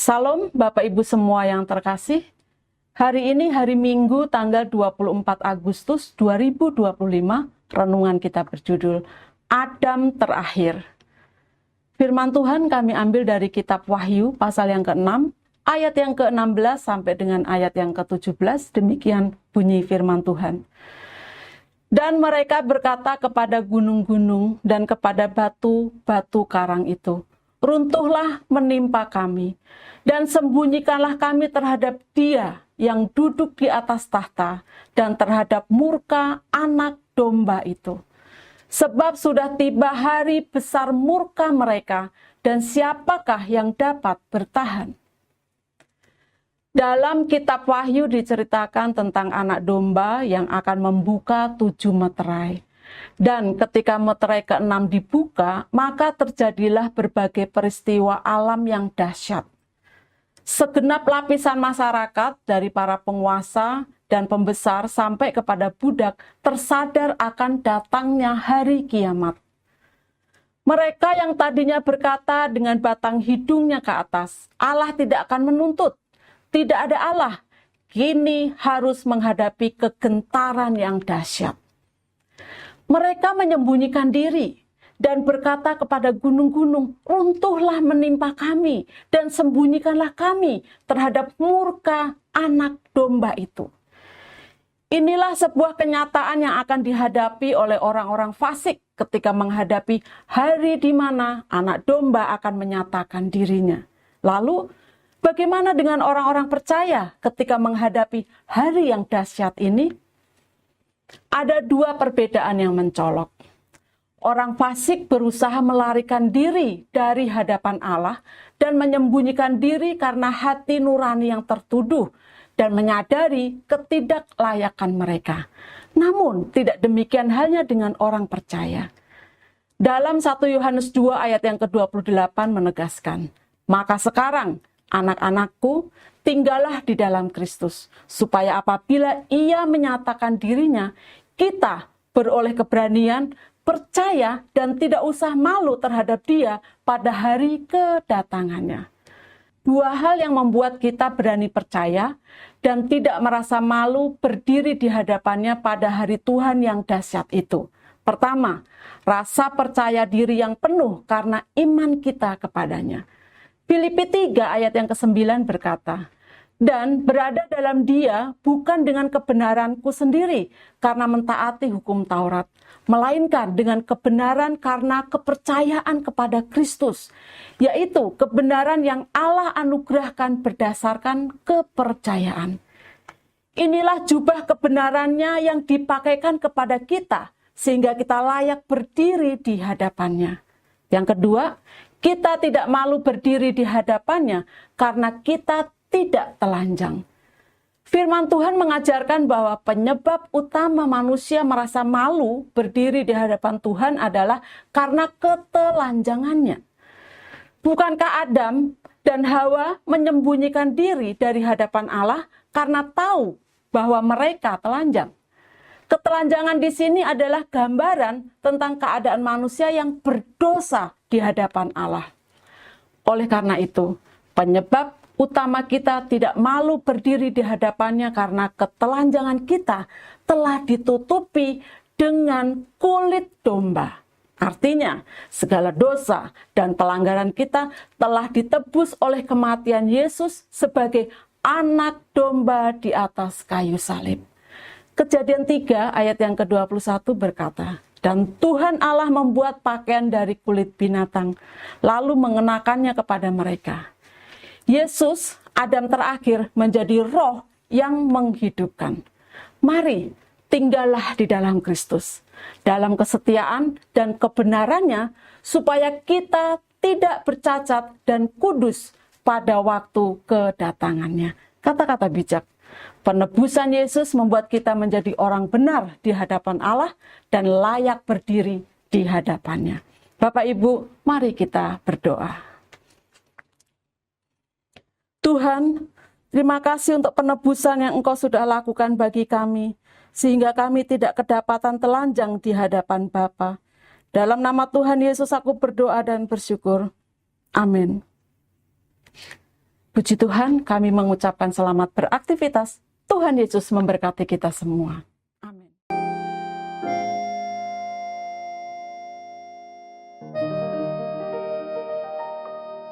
Salam Bapak Ibu semua yang terkasih. Hari ini hari Minggu tanggal 24 Agustus 2025, renungan kita berjudul Adam Terakhir. Firman Tuhan kami ambil dari kitab Wahyu pasal yang ke-6, ayat yang ke-16 sampai dengan ayat yang ke-17, demikian bunyi firman Tuhan. Dan mereka berkata kepada gunung-gunung dan kepada batu-batu karang itu, runtuhlah menimpa kami, dan sembunyikanlah kami terhadap Dia yang duduk di atas tahta dan terhadap murka anak domba itu. Sebab sudah tiba hari besar murka mereka, dan siapakah yang dapat bertahan? Dalam kitab Wahyu diceritakan tentang anak domba yang akan membuka 7 meterai. Dan ketika meterai ke-6 dibuka, maka terjadilah berbagai peristiwa alam yang dahsyat. Segenap lapisan masyarakat dari para penguasa dan pembesar sampai kepada budak tersadar akan datangnya hari kiamat. Mereka yang tadinya berkata dengan batang hidungnya ke atas, Allah tidak akan menuntut, tidak ada Allah, kini harus menghadapi kegentaran yang dahsyat. Mereka menyembunyikan diri dan berkata kepada gunung-gunung, runtuhlah menimpa kami dan sembunyikanlah kami terhadap murka anak domba itu. Inilah sebuah kenyataan yang akan dihadapi oleh orang-orang fasik ketika menghadapi hari di mana anak domba akan menyatakan dirinya. Lalu, bagaimana dengan orang-orang percaya ketika menghadapi hari yang dahsyat ini? Ada 2 perbedaan yang mencolok. Orang fasik berusaha melarikan diri dari hadapan Allah dan menyembunyikan diri karena hati nurani yang tertuduh dan menyadari ketidaklayakan mereka. Namun tidak demikian hanya dengan orang percaya. Dalam 1 Yohanes 2 ayat yang ke-28 menegaskan, maka sekarang anak-anakku, tinggallah di dalam Kristus, supaya apabila Ia menyatakan dirinya, kita beroleh keberanian, percaya, dan tidak usah malu terhadap Dia pada hari kedatangannya. 2 hal yang membuat kita berani percaya dan tidak merasa malu berdiri di hadapannya pada hari Tuhan yang dahsyat itu. Pertama, rasa percaya diri yang penuh karena iman kita kepadanya. Filipi 3 ayat yang ke-9 berkata, dan berada dalam Dia bukan dengan kebenaranku sendiri karena mentaati hukum Taurat, melainkan dengan kebenaran karena kepercayaan kepada Kristus, yaitu kebenaran yang Allah anugerahkan berdasarkan kepercayaan. Inilah jubah kebenarannya yang dipakaikan kepada kita, sehingga kita layak berdiri di hadapannya. Yang kedua, kita tidak malu berdiri di hadapannya karena kita tidak telanjang. Firman Tuhan mengajarkan bahwa penyebab utama manusia merasa malu berdiri di hadapan Tuhan adalah karena ketelanjangannya. Bukankah Adam dan Hawa menyembunyikan diri dari hadapan Allah karena tahu bahwa mereka telanjang? Ketelanjangan di sini adalah gambaran tentang keadaan manusia yang berdosa di hadapan Allah. Oleh karena itu, penyebab utama kita tidak malu berdiri di hadapannya karena ketelanjangan kita telah ditutupi dengan kulit domba. Artinya, segala dosa dan pelanggaran kita telah ditebus oleh kematian Yesus sebagai anak domba di atas kayu salib. Kejadian 3 ayat yang ke-21 berkata, dan Tuhan Allah membuat pakaian dari kulit binatang, lalu mengenakannya kepada mereka. Yesus, Adam terakhir, menjadi roh yang menghidupkan. Mari, tinggallah di dalam Kristus, dalam kesetiaan dan kebenarannya, supaya kita tidak bercacat dan kudus pada waktu kedatangannya. Kata-kata bijak. Penebusan Yesus membuat kita menjadi orang benar di hadapan Allah dan layak berdiri di hadapannya. Bapak Ibu, mari kita berdoa. Tuhan, terima kasih untuk penebusan yang Engkau sudah lakukan bagi kami, sehingga kami tidak kedapatan telanjang di hadapan Bapa. Dalam nama Tuhan Yesus aku berdoa dan bersyukur. Amin. Puji Tuhan, kami mengucapkan selamat beraktivitas. Tuhan Yesus memberkati kita semua.